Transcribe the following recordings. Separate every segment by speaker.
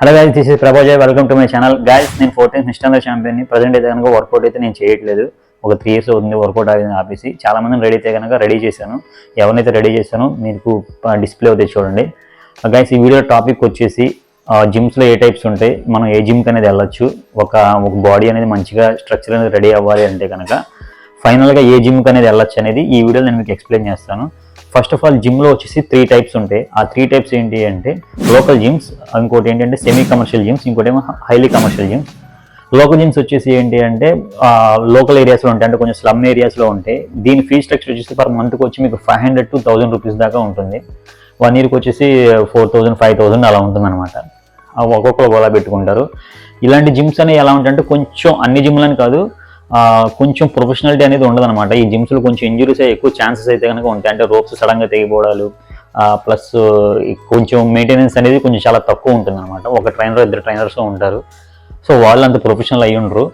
Speaker 1: Hello guys, this is Prabhajay. Welcome to my channel. Guys, నేను 14th mister ఛాంపియన్ని. Present అయితే కనుక work out అయితే నేను చేయట్లేదు. ఒక 3 years అవుతుంది వర్కౌట్ ఆపేసి. చాలా మందిని రెడీ అయితే కనుక రెడీ చేశాను. ఎవరినైతే రెడీ చేశానో మీకు డిస్ప్లే అవుతాయి చూడండి. గైస్, ఈ వీడియో టాపిక్ వచ్చేసి జిమ్స్లో ఏ టైప్స్ ఉంటాయి, మనం ఏ జిమ్కి అనేది వెళ్ళొచ్చు, ఒక బాడీ అనేది మంచిగా స్ట్రక్చర్ అనేది రెడీ అవ్వాలి అంటే కనుక ఫైనల్గా ఏ జిమ్కి అనేది వెళ్ళొచ్చు అనేది ఈ వీడియోలో నేను మీకు ఎక్స్ప్లెయిన్ చేస్తాను. ఫస్ట్ ఆఫ్ ఆల్, జిమ్లో వచ్చేసి 3 types ఉంటాయి. ఆ 3 types ఏంటి అంటే లోకల్ జిమ్స్, ఇంకోటి ఏంటంటే సెమీ కమర్షియల్ జిమ్స్, ఇంకోటి ఏమో highly commercial gyms. Local gyms వచ్చేసి ఏంటి అంటే లోకల్ ఏరియాస్లో ఉంటాయి, అంటే కొంచెం స్లమ్ ఏరియాస్లో ఉంటాయి. దీని ఫీ స్ట్రక్చర్ వచ్చేసి పర్ మంత్కి వచ్చి మీకు 500 to 1000 రూపీస్ దాకా ఉంటుంది. 1 yearకి వచ్చేసి 4000, 5000 అలా ఉంటుంది అనమాట. ఒక్కొక్కరు అలా పెట్టుకుంటారు. ఇలాంటి జిమ్స్ అనేవి ఎలా ఉంటాయంటే కొంచెం అన్ని జిమ్లని కాదు, కొంచెం ప్రొఫెషనాలిటీ అనేది ఉండదన్నమాట. ఈ జిమ్స్లో కొంచెం ఇంజురీస్ ఎక్కువ ఛాన్సెస్ అయితే కనుక ఉంటాయి. అంటే రోప్స్ సడన్గా తెగిపోవడాలు, ప్లస్ కొంచెం మెయింటెనెన్స్ అనేది కొంచెం చాలా తక్కువ ఉంటుంది అనమాట. ఒక ట్రైనర్, 2 ట్రైనర్స్ ఉంటారు. సో వాళ్ళు అంత ప్రొఫెషనల్ అయ్యి ఉండరు.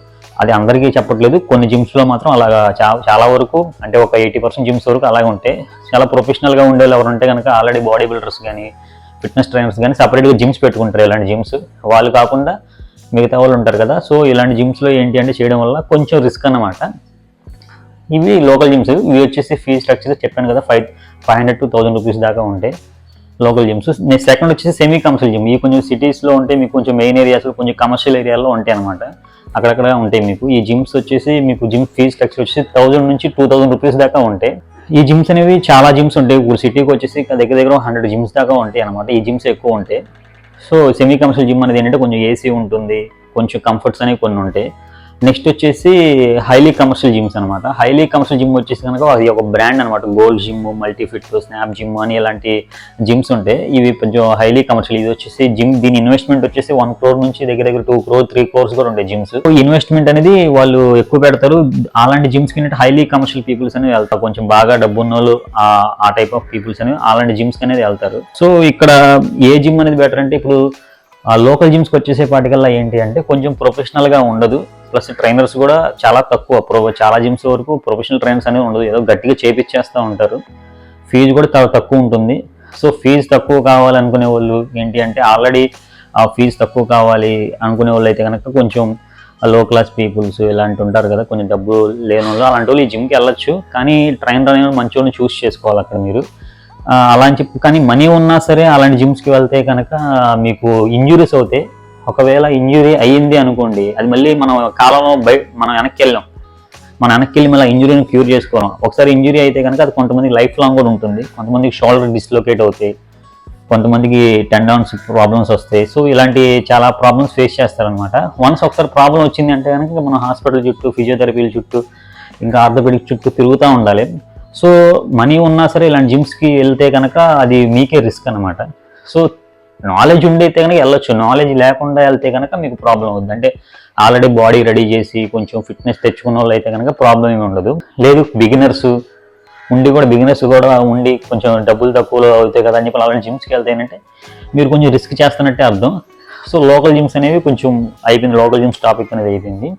Speaker 1: అది అందరికీ చెప్పట్లేదు. కొన్ని జిమ్స్లో మాత్రం అలాగా చాలా వరకు, అంటే ఒక 80% జిమ్స్ వరకు అలాగే ఉంటాయి. చాలా ప్రొఫెషనల్గా ఉండేది ఎవరు ఉంటే కనుక ఆల్రెడీ బాడీ బిల్డర్స్ కానీ ఫిట్నెస్ ట్రైనర్స్ కానీ సపరేట్గా జిమ్స్ పెట్టుకుంటారు. ఇలాంటి జిమ్స్ వాళ్ళు కాకుండా మిగతా వాళ్ళు ఉంటారు కదా. సో ఇలాంటి జిమ్స్లో ఏంటి అంటే చేయడం వల్ల కొంచెం రిస్క్ అన్నమాట. ఇవి లోకల్ జిమ్స్. ఇవి వచ్చేసి ఫీ స్ట్రక్చర్ చెప్పాను కదా, 500 to 1000 రూపీస్ దాకా ఉంటాయి లోకల్ జిమ్స్. నెక్స్ట్ సెకండ్ వచ్చేసి సెమీ కమర్షియల్ జిమ్. ఇవి కొంచెం సిటీస్లో ఉంటాయి, మీకు కొంచెం మెయిన్ ఏరియాస్లో, కొంచెం కమర్షియల్ ఏరియాలో ఉంటాయి అనమాట. అక్కడక్కడ ఉంటాయి మీకు. ఈ జిమ్స్ వచ్చేసి మీకు జిమ్ ఫీ స్ట్రక్చర్ వచ్చేసి 1000 నుంచి 2000 రూపీస్ దాకా ఉంటాయి. ఈ జిమ్స్ అనేవి చాలా జిమ్స్ ఉంటాయి. ఇప్పుడు సిటీకి వచ్చేసి దగ్గర 100 జిమ్స్ దాకా ఉంటాయి అనమాట. ఈ జిమ్స్ ఎక్కువ ఉంటాయి. సో సెమీ కమర్షియల్ జిమ్ అనేది ఏంటంటే కొంచెం ఏసీ ఉంటుంది, కొంచెం కంఫర్ట్స్ అనేవి కొన్ని ఉంటాయి. నెక్స్ట్ వచ్చేసి హైలీ కమర్షియల్ జిమ్స్ అనమాట. హైలీ కమర్షియల్ జిమ్ వచ్చేసి కనుక అది ఒక బ్రాండ్ అనమాట. గోల్డ్ జిమ్, మల్టీఫిట్, స్నాప్ జిమ్ అని ఇలాంటి జిమ్స్ ఉంటాయి. ఇవి కొంచెం హైలీ కమర్షియల్. ఇది వచ్చేసి జిమ్, దీని ఇన్వెస్ట్మెంట్ వచ్చేసి 1 crore నుంచి దగ్గర 2 crore, 3 crores కూడా ఉంటాయి జిమ్స్. ఇన్వెస్ట్మెంట్ అనేది వాళ్ళు ఎక్కువ పెడతారు. అలాంటి జిమ్స్ కి హైలీ కమర్షియల్ పీపుల్స్ అనేది వెళ్తారు. కొంచెం బాగా డబ్బు ఉన్న వాళ్ళు, ఆ టైప్ ఆఫ్ పీపుల్స్ అనేవి అలాంటి జిమ్స్ అనేది వెళ్తారు. సో ఇక్కడ ఏ జిమ్ అనేది బెటర్ అంటే, ఇప్పుడు లోకల్ జిమ్స్కి వచ్చేసేపాటికల్లా ఏంటి అంటే కొంచెం ప్రొఫెషనల్గా ఉండదు. ప్లస్ ట్రైనర్స్ కూడా చాలా తక్కువ. చాలా జిమ్స్ వరకు ప్రొఫెషనల్ ట్రైనర్స్ అనేది ఉండదు, ఏదో గట్టిగా చేపిచ్చేస్తూ ఉంటారు. ఫీజు కూడా చాలా తక్కువ ఉంటుంది. సో ఫీజు తక్కువ కావాలనుకునే వాళ్ళు ఏంటి అంటే, ఆల్రెడీ ఆ ఫీజు తక్కువ కావాలి అనుకునే వాళ్ళు అయితే కనుక కొంచెం లో క్లాస్ పీపుల్స్ ఇలాంటి ఉంటారు కదా, కొంచెం డబ్బు లేని వాళ్ళు, అలాంటి వాళ్ళు ఈ జిమ్కి వెళ్ళొచ్చు. కానీ ట్రైనర్ అనేది మంచి వాళ్ళని చూస్ చేసుకోవాలి అక్కడ మీరు. అలాంటి కానీ మనీ ఉన్నా సరే అలాంటి జిమ్స్కి వెళ్తే కనుక మీకు ఇంజురీస్ అవుతాయి. ఒకవేళ ఇంజురీ అయ్యింది అనుకోండి, అది మళ్ళీ మనం కాలంలో మనం వెనక్కి వెళ్ళి మళ్ళీ ఇంజురీని క్యూర్ చేసుకోవడం. ఒకసారి ఇంజురీ అయితే కనుక అది కొంతమందికి లైఫ్ లాంగ్ కూడా ఉంటుంది. కొంతమందికి షోల్డర్ డిస్లొకేట్ అవుతాయి, కొంతమందికి టెండాన్స్ ప్రాబ్లమ్స్ వస్తాయి. సో ఇలాంటి చాలా ప్రాబ్లమ్స్ ఫేస్ చేస్తారనమాట. వన్స్ ఒకసారి ప్రాబ్లం వచ్చింది అంటే కనుక మనం హాస్పిటల్ చుట్టూ, ఫిజియోథెరపీల చుట్టూ, ఇంకా ఆర్థోపెడిక్ చుట్టూ తిరుగుతూ ఉండాలి. సో మనీ ఉన్నా సరే ఇలాంటి జిమ్స్కి వెళ్తే కనుక అది మీకే రిస్క్ అనమాట. సో నాలెడ్జ్ ఉండైతే కనుక వెళ్ళొచ్చు. నాలెడ్జ్ లేకుండా వెళ్తే కనుక మీకు ప్రాబ్లం అవుతుంది. అంటే ఆల్రెడీ బాడీ రెడీ చేసి కొంచెం ఫిట్నెస్ తెచ్చుకున్న వాళ్ళు అయితే కనుక ప్రాబ్లం ఏమి ఉండదు. లేదు బిగినర్స్ కూడా ఉండి కొంచెం డబ్బులు తక్కువలో అవుతాయి కదా అని చెప్పి అలాంటి జిమ్స్కి వెళ్తే ఏంటంటే మీరు కొంచెం రిస్క్ చేస్తున్నట్టే అర్థం. సో లోకల్ జిమ్స్ అనేవి కొంచెం అయిపోయింది. లోకల్ జిమ్స్ టాపిక్ అనేది అయిపోయింది.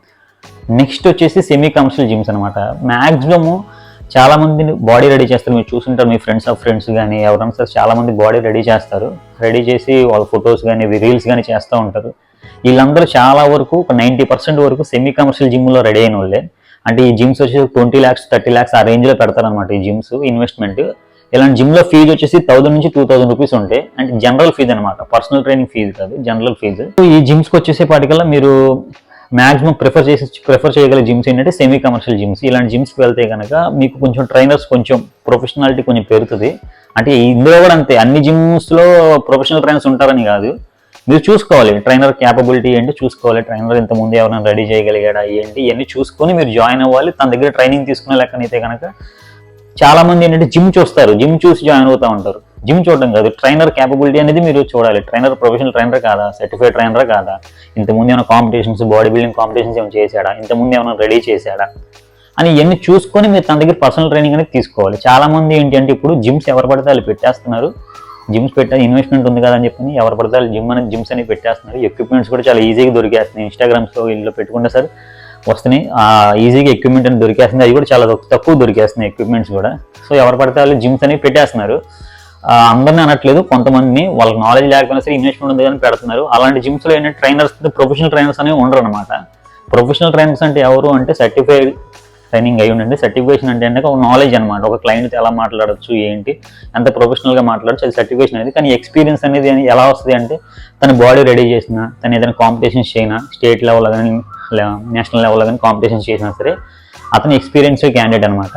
Speaker 1: నెక్స్ట్ వచ్చేసి సెమీ కమర్షియల్ జిమ్స్ అనమాట. మ్యాక్సిమము చాలా మందిని బాడీ రెడీ చేస్తారు. మీరు చూసుంటారు, మీ ఫ్రెండ్స్ కానీ ఎవరైనా సరే చాలా మంది బాడీ రెడీ చేస్తారు. రెడీ చేసి వాళ్ళ ఫొటోస్ కానీ రీల్స్ కానీ చేస్తూ ఉంటారు. వీళ్ళందరూ చాలా వరకు ఒక 90% వరకు సెమీ కమర్షియల్ జిమ్లో రెడీ అయిన వాళ్ళే. అంటే ఈ జిమ్స్ వచ్చేసి 20 lakhs, 30 lakhs ఆ రేంజ్లో పెడతారనమాట ఈ జిమ్స్ ఇన్వెస్ట్మెంట్. ఇలాంటి జిమ్లో ఫీజు వచ్చేసి 1000 నుంచి 2000 రూపీస్ ఉంటాయి. అంటే జనరల్ ఫీజు అనమాట, పర్సనల్ ట్రైనింగ్ ఫీజు కాదు, జనరల్ ఫీజు. ఈ జిమ్స్కి వచ్చేసేపాటికల్లా మీరు మ్యాక్సిమం ప్రిఫర్ చేయగల జిమ్స్ ఏంటంటే సెమీ కమర్షియల్ జిమ్స్. ఇలాంటి జిమ్స్కి వెళ్తే కనుక మీకు కొంచెం ట్రైనర్స్ కొంచెం ప్రొఫెషనాలిటీ కొంచెం పెరుగుతుంది. అంటే ఇందులో కూడా అంతే, అన్ని జిమ్స్లో ప్రొఫెషనల్ ట్రైనర్స్ ఉంటారని కాదు. మీరు చూసుకోవాలి ట్రైనర్ క్యాపబిలిటీ ఏంటి చూసుకోవాలి. ట్రైనర్ ఇంతకుముందు ఎవరైనా రెడీ చేయగలిగాడా ఏంటి ఇవన్నీ చూసుకొని మీరు జాయిన్ అవ్వాలి. తన దగ్గర ట్రైనింగ్ తీసుకునే లెక్కనైతే కనుక చాలా మంది ఏంటంటే జిమ్ చూస్తారు, జిమ్ చూసి జాయిన్ అవుతూ ఉంటారు. జిమ్ చూడడం కాదు, ట్రైనర్ క్యాపబిలిటీ అనేది మీరు చూడాలి. ట్రైనర్ ప్రొఫెషనల్ ట్రైనర్ కాదా, సర్టిఫైడ్ ట్రైనర్ కాదా, ఇంతకుముందు ఏమైనా కాంపిటీషన్స్, బాడీ బిల్డింగ్ కాంపిటీషన్స్ ఏమైనా చేశాడా, ఇంతకుముందు ఏమైనా రెడీ చేశాడా అని ఇవన్నీ చూసుకొని మీరు తన దగ్గర పర్సనల్ ట్రైనింగ్ అనేది తీసుకోవాలి. చాలా మంది ఏంటి అంటే ఇప్పుడు జిమ్స్ ఎవరు పడితే వాళ్ళు పెట్టేస్తున్నారు. జిమ్స్ ఇన్వెస్ట్మెంట్ ఉంది కదా అని చెప్పి ఎవరు పడితే వాళ్ళు జిమ్స్ అనేవి పెట్టేస్తున్నారు. ఎక్విప్మెంట్స్ కూడా చాలా ఈజీగా దొరికేస్తున్నాయి. ఇన్స్టాగ్రామ్స్లో వీళ్ళు పెట్టుకుంటే సార్ వస్తున్నాయి, ఈజీగా ఎక్విప్మెంట్ అనేది దొరికేస్తుంది. అవి కూడా చాలా తక్కువ దొరికేస్తున్నాయి ఎక్విప్మెంట్స్ కూడా. సో ఎవరు పడితే వాళ్ళు జిమ్స్ అనేవి పెట్టేస్తున్నారు. అందరినీ అనట్లేదు, కొంతమందిని వాళ్ళకి నాలెడ్జ్ లేకపోయినా సరే ఇన్వెస్ట్మెంట్ ఉంది కానీ పెడుతున్నారు. అలాంటి జిమ్స్లో ఏంటంటే ట్రైనర్స్ ప్రొఫెషనల్ ట్రైనర్స్ అనేవి ఉండరు అనమాట. ప్రొఫెషనల్ ట్రైనర్స్ అంటే ఎవరు అంటే సర్టిఫైడ్ ట్రైనింగ్ అయ్యి ఉండండి. సర్టిఫికేషన్ అంటే ఒక నాలెడ్జ్ అనమాట, ఒక క్లయింట్తో ఎలా మాట్లాడచ్చు, ఏంటి ఎంత ప్రొఫెషనల్గా మాట్లాడచ్చు, అది సర్టిఫికేషన్ అనేది. కానీ ఎక్స్పీరియన్స్ అనేది ఎలా వస్తుంది అంటే తన బాడీ రెడీ చేసినా, తను ఏదైనా కాంపిటీషన్స్ చేసినా, స్టేట్ లెవెల్లో కానీ నేషనల్ లెవెల్లో కానీ కాంపిటీషన్స్ చేసినా సరే అతని ఎక్స్పీరియన్స్ క్యాండిడేట్ అనమాట.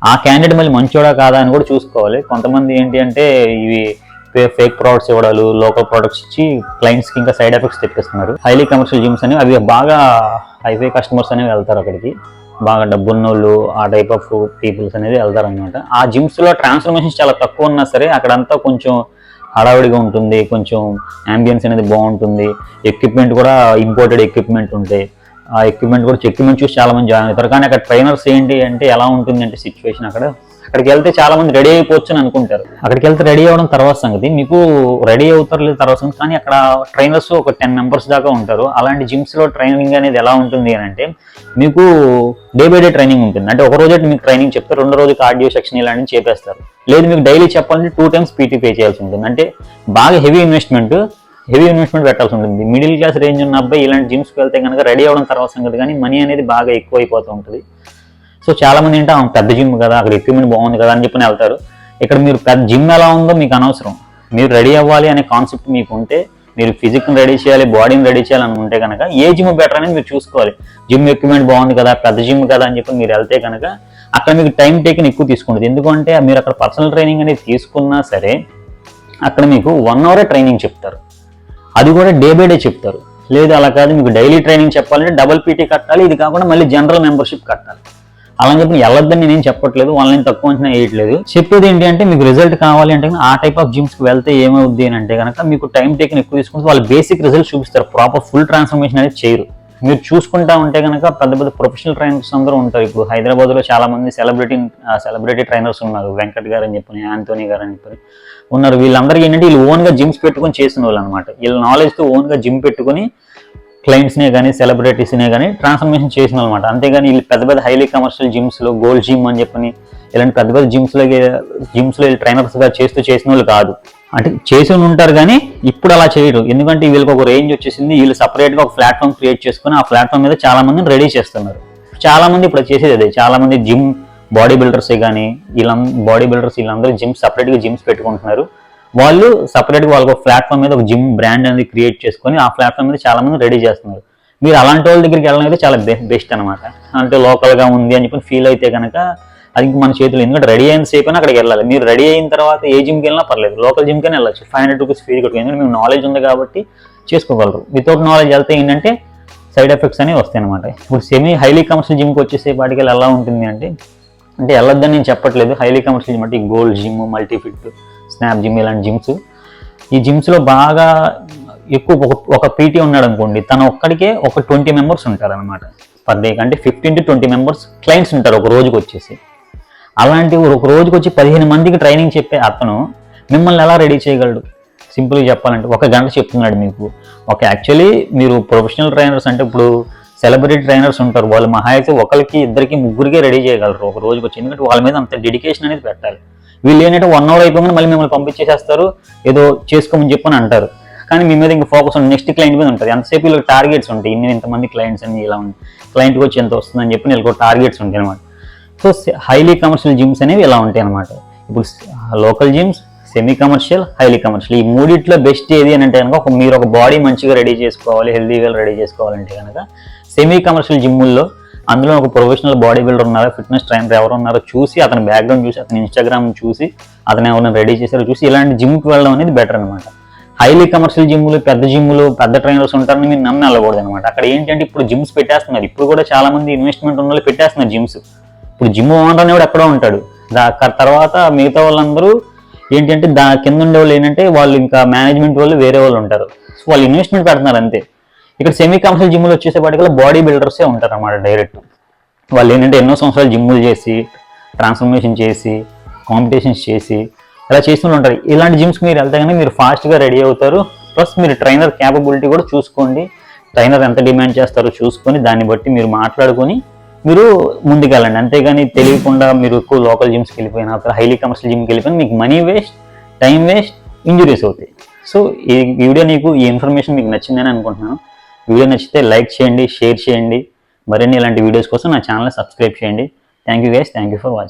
Speaker 1: ఆ క్యాండిడేట్ మళ్ళీ మంచోడా కాదా అని కూడా చూసుకోవాలి. కొంతమంది ఏంటి అంటే ఇవి ఫేక్ ప్రోడక్ట్స్ ఇవ్వడాలు, లోకల్ ప్రోడక్ట్స్ ఇచ్చి క్లయింట్స్కి ఇంకా సైడ్ ఎఫెక్ట్స్ తెప్పిస్తున్నారు. హైలీ కమర్షియల్ జిమ్స్ అనేవి అవి బాగా హైఫై కస్టమర్స్ అనేవి వెళ్తారు అక్కడికి, బాగా డబ్బున్నోళ్ళు ఆ టైప్ ఆఫ్ పీపుల్స్ అనేది వెళ్తారు అనమాట. ఆ జిమ్స్లో ట్రాన్స్ఫర్మేషన్స్ చాలా తక్కువ ఉన్నా సరే అక్కడంతా కొంచెం హడావుడిగా ఉంటుంది, కొంచెం యాంబియన్స్ అనేది బాగుంటుంది, ఎక్విప్మెంట్ కూడా ఇంపోర్టెడ్ ఎక్విప్మెంట్ ఉంటాయి. ఆ ఎక్విప్మెంట్ కూడా ఎక్విప్మెంట్ చూసి చాలా మంది జాయిన్ అవుతారు. కానీ అక్కడ ట్రైనర్స్ ఏంటి అంటే ఎలా ఉంటుంది అంటే సిచ్యువేషన్ అక్కడికి వెళ్తే చాలా మంది రెడీ అయిపోవచ్చు అని అనుకుంటారు. అక్కడికి వెళ్తే రెడీ అవ్వడం తర్వాత సంగతి, మీకు రెడీ అవుతారు లేదు తర్వాత సంగతి. కానీ అక్కడ ట్రైనర్స్ ఒక 10 మెంబర్స్ దాకా ఉంటారు. అలాంటి జిమ్స్లో ట్రైనింగ్ అనేది ఎలా ఉంటుంది అని అంటే మీకు డే బై డే ట్రైనింగ్ ఉంటుంది. అంటే ఒక రోజు మీకు ట్రైనింగ్ చెప్తారు, రెండో రోజు కార్డియో సెక్షన్ ఇలాంటివి చేపేస్తారు. లేదు మీకు డైలీ చెప్పాలంటే 2 times పీటీ పే చేయాల్సి ఉంటుంది. అంటే బాగా హెవీ ఇన్వెస్ట్మెంట్ పెట్టాల్సి ఉంటుంది. మిడిల్ క్లాస్ రేంజ్ ఉన్న అబ్బాయి ఇలాంటి జిమ్స్కి వెళ్తే కనుక రెడీ అవ్వడం తర్వాత సంగతి, కానీ మనీ అనేది బాగా ఎక్కువ అయిపోతూ ఉంటుంది. సో చాలా మంది ఏంటో పెద్ద జిమ్ కదా, అక్కడ ఎక్విప్మెంట్ బాగుంది కదా అని చెప్పి వెళ్తారు. ఇక్కడ మీరు పెద్ద జిమ్ ఎలా ఉందో మీకు అనవసరం. మీరు రెడీ అవ్వాలి అనే కాన్సెప్ట్ మీకు ఉంటే, మీరు ఫిజిక్ని రెడీ చేయాలి, బాడీని రెడీ చేయాలని ఉంటే కనుక ఏ జిమ్ బెటర్ అనేది మీరు చూసుకోవాలి. జిమ్ ఎక్విప్మెంట్ బాగుంది కదా, పెద్ద జిమ్ కదా అని చెప్పి మీరు వెళ్తే కనుక అక్కడ మీకు టైం టేకింగ్ ఎక్కువ తీసుకుంటుంది. ఎందుకంటే మీరు అక్కడ పర్సనల్ ట్రైనింగ్ అనేది తీసుకున్నా సరే అక్కడ మీకు 1 hour ట్రైనింగ్ చెప్తారు, అది కూడా డే బై డే చెప్తారు. లేదు అలా కాదు మీకు డైలీ ట్రైనింగ్ చెప్పాలంటే డబుల్ పీటీ కట్టాలి, ఇది కాకుండా మళ్ళీ జనరల్ మెంబర్షిప్ కట్టాలి. అలా చెప్పి వెళ్ళొద్దని నేనేం చెప్పట్లేదు, వాళ్ళని తక్కువ అంచనా వేయట్లేదు. చెప్పేది ఏంటి అంటే మీకు రిజల్ట్ కావాలి అంటే ఆ టైప్ ఆఫ్ జిమ్స్కి వెళ్తే ఏమవుద్ది అని అంటే కనుక మీకు టైం టేకింగ్ ఎక్కువ తీసుకుంటే వాళ్ళు బేసిక్ రిజల్ట్ చూపిస్తారు, ప్రాపర్ ఫుల్ ట్రాన్స్ఫర్మేషన్ అనేది చేయరు. మీరు చూసుకుంటా ఉంటే కనుక పెద్ద పెద్ద ప్రొఫెషనల్ ట్రైనర్స్ అందరూ ఉంటారు. ఇప్పుడు హైదరాబాద్లో చాలా మంది సెలబ్రిటీ ట్రైనర్స్ ఉన్నారు, వెంకట్ గారు అని చెప్పని, యాంటోనీ గారు అని చెప్పని ఉన్నారు. వీళ్ళందరికీ ఏంటంటే వీళ్ళు ఓన్గా జిమ్స్ పెట్టుకొని చేసిన వాళ్ళు అనమాట. వీళ్ళ నాలెడ్జ్తో ఓన్గా జిమ్ పెట్టుకుని క్లయింట్స్నే కానీ సెలబ్రిటీస్నే కానీ ట్రాన్స్ఫర్మేషన్ చేసిన అనమాట. అంతేగాని వీళ్ళు పెద్ద పెద్ద హైలీ కమర్షియల్ జిమ్స్లో గోల్డ్ జిమ్ అని చెప్పని ఇలాంటి పెద్ద పెద్ద జిమ్స్లో వీళ్ళు ట్రైనర్స్గా చేసిన వాళ్ళు కాదు. అంటే చేసి ఉంటారు కానీ ఇప్పుడు అలా చేయరు. ఎందుకంటే వీళ్ళకి ఒక రేంజ్ వచ్చేసింది, వీళ్ళు సపరేట్గా ఒక ప్లాట్ఫామ్ క్రియేట్ చేసుకుని ఆ ప్లాట్ఫామ్ మీద చాలా మందిని రెడీ చేస్తున్నారు. చాలా మంది ఇప్పుడు చేసేది అదే. చాలా మంది జిమ్ బాడీ బిల్డర్సే కానీ వీళ్ళందరూ సపరేట్గా జిమ్స్ పెట్టుకుంటున్నారు. వాళ్ళు సపరేట్గా వాళ్ళకి ఒక ప్లాట్ఫామ్ మీద ఒక జిమ్ బ్రాండ్ అనేది క్రియేట్ చేసుకొని ఆ ప్లాట్ఫామ్ మీద చాలా మంది రెడీ చేస్తున్నారు. మీరు అలాంటి వాళ్ళ దగ్గరికి వెళ్ళడం అయితే చాలా బెస్ట్ అనమాట. అంటే లోకల్గా ఉంది అని చెప్పి ఫీల్ అయితే కనుక అది మన చేతులు. ఎందుకంటే రెడీ అయిన సేపు అయినా అక్కడికి వెళ్ళాలి. మీరు రెడీ అయిన తర్వాత ఏ జిమ్కి వెళ్ళినా పర్లేదు, లోకల్ జిమ్కైనా వెళ్ళచ్చు. 500 రూపీస్ ఫీజు కట్టుకుని, ఎందుకంటే మీకు నాలెడ్జ్ ఉంది కాబట్టి చేసుకోగలరు. వితౌట్ నాలెడ్జ్ వెళ్తే ఏంటంటే సైడ్ ఎఫెక్ట్స్ అనేవి వస్తాయి అనమాట. ఇప్పుడు సెమీ హైలీ కమర్షియల్ జిమ్కి వచ్చేసే వాటికి ఎలా ఉంటుంది అంటే వెళ్ళొద్దని నేను చెప్పట్లేదు. హైలీ కమర్షియల్ జిమ్ అంటే ఈ గోల్డ్ జిమ్, మల్టీఫిట్, స్నాప్ జిమ్ ఇలాంటి జిమ్స్, ఈ జిమ్స్లో బాగా ఎక్కువ ఒక పీటీ ఉన్నాడు అనుకోండి, తను ఒక్కడికే ఒక 20 మెంబర్స్ ఉంటారు అనమాట పర్ డే. అంటే 15 to 20 మెంబర్స్ క్లయింట్స్ ఉంటారు ఒక రోజుకి వచ్చేసి. అలాంటి ఒక రోజుకి వచ్చి 15 మందికి ట్రైనింగ్ చెప్పే అతను మిమ్మల్ని ఎలా రెడీ చేయగలడు? సింపుల్గా చెప్పాలంటే 1 గంట చెప్తున్నాడు మీకు. యాక్చువల్లీ మీరు ప్రొఫెషనల్ ట్రైనర్స్ అంటే ఇప్పుడు సెలబ్రిటీ ట్రైనర్స్ ఉంటారు, వాళ్ళు మహా అయితే ఒకరికి, ఇద్దరికి, ముగ్గురికి రెడీ చేయగలరు ఒక రోజుకి వచ్చి. ఎందుకంటే వాళ్ళ మీద అంత డెడికేషన్ అనేది పెట్టాలి. వీళ్ళు ఏంటంటే 1 hour అయిపోగానే మళ్ళీ మిమ్మల్ని పంపించేసేస్తారు, ఏదో చేసుకోమని చెప్పని అంటారు. కానీ మీ మీద ఇంకా ఫోకస్ ఉంది, నెక్స్ట్ క్లయింట్ మీద ఉంటుంది. అంతసేపు వీళ్ళకి టార్గెట్స్ ఉంటాయి, ఇంతమంది క్లయింట్స్ అని ఇలా ఉంది, క్లయింట్కి వచ్చి ఎంత వస్తుందని చెప్పి వీళ్ళకి టార్గెట్స్ ఉంటాయి అనమాట. సో హైలీ కమర్షియల్ జిమ్స్ అనేవి ఇలా ఉంటాయి అనమాట. ఇప్పుడు local gyms, semi commercial, highly commercial, ఈ మూడిట్లో బెస్ట్ ఏది అని అంటే కనుక మీరు ఒక బాడీ మంచిగా రెడీ చేసుకోవాలి, హెల్దీగా రెడీ చేసుకోవాలంటే కనుక సెమీ కమర్షియల్ జిమ్ముల్లో అందులో ఒక ప్రొఫెషనల్ బాడీ బిల్డర్ ఉన్నారో, ఫిట్నెస్ ట్రైనర్ ఎవరు ఉన్నారో చూసి, అతని బ్యాక్గ్రౌండ్ చూసి, అతని ఇన్స్టాగ్రామ్ చూసి, అతను ఎవరైనా రెడీ చేశారో చూసి ఇలాంటి జిమ్కి వెళ్ళడం అనేది బెటర్ అనమాట. హైలీ కమర్షియల్ జిమ్లు, పెద్ద ట్రైనర్స్ ఉంటారని మీరు నమ్మి వెళ్ళకూడదు అనమాట. అక్కడ ఏంటంటే ఇప్పుడు జిమ్స్ పెట్టేస్తున్నారు, ఇప్పుడు కూడా చాలా మంది ఇన్వెస్ట్మెంట్ ఉన్న వాళ్ళు పెట్టేస్తున్నారు జిమ్స్. ఇప్పుడు జిమ్ ఓనర్ అనేవాడు ఎక్కడో ఉంటాడు, తర్వాత మిగతా వాళ్ళందరూ ఏంటంటే కింద ఉండే వాళ్ళు ఏంటంటే వాళ్ళు ఇంకా మేనేజ్మెంట్ వాళ్ళు వేరే వాళ్ళు ఉంటారు. సో వాళ్ళు ఇన్వెస్ట్మెంట్ పెడుతున్నారు అంతే. ఇక్కడ సెమీ కమర్షియల్ జిమ్లు వచ్చేసేపాటికల్లా బాడీ బిల్డర్సే ఉంటారు అన్నమాట డైరెక్ట్. వాళ్ళు ఏంటంటే ఎన్నో సంవత్సరాలు జిమ్ములు చేసి, ట్రాన్స్ఫర్మేషన్ చేసి, కాంపిటీషన్స్ చేసి ఇలా చేస్తూ ఉంటారు. ఇలాంటి జిమ్స్ మీరు వెళ్తే కానీ మీరు ఫాస్ట్గా రెడీ అవుతారు. ప్లస్ మీరు ట్రైనర్ క్యాపబిలిటీ కూడా చూసుకోండి, ట్రైనర్ ఎంత డిమాండ్ చేస్తారో చూసుకొని దాన్ని బట్టి మీరు మాట్లాడుకొని మీరు ముందుకెళ్ళండి. అంతేగాని తెలియకుండా మీరు ఎక్కువ లోకల్ జిమ్స్కి వెళ్ళిపోయినా, హైలీ కమర్షియల్ జిమ్కి వెళ్ళిపోయినా మీకు money waste, time waste, injuries అవుతాయి. సో ఈ వీడియో ఈ ఇన్ఫర్మేషన్ మీకు నచ్చిందని అనుకుంటున్నాను. వీడియో నచ్చితే లైక్ చేయండి, షేర్ చేయండి. మరిన్ని ఇలాంటి వీడియోస్ కోసం నా ఛానల్ సబ్స్క్రైబ్ చేయండి. Thank you guys, thank you for watching.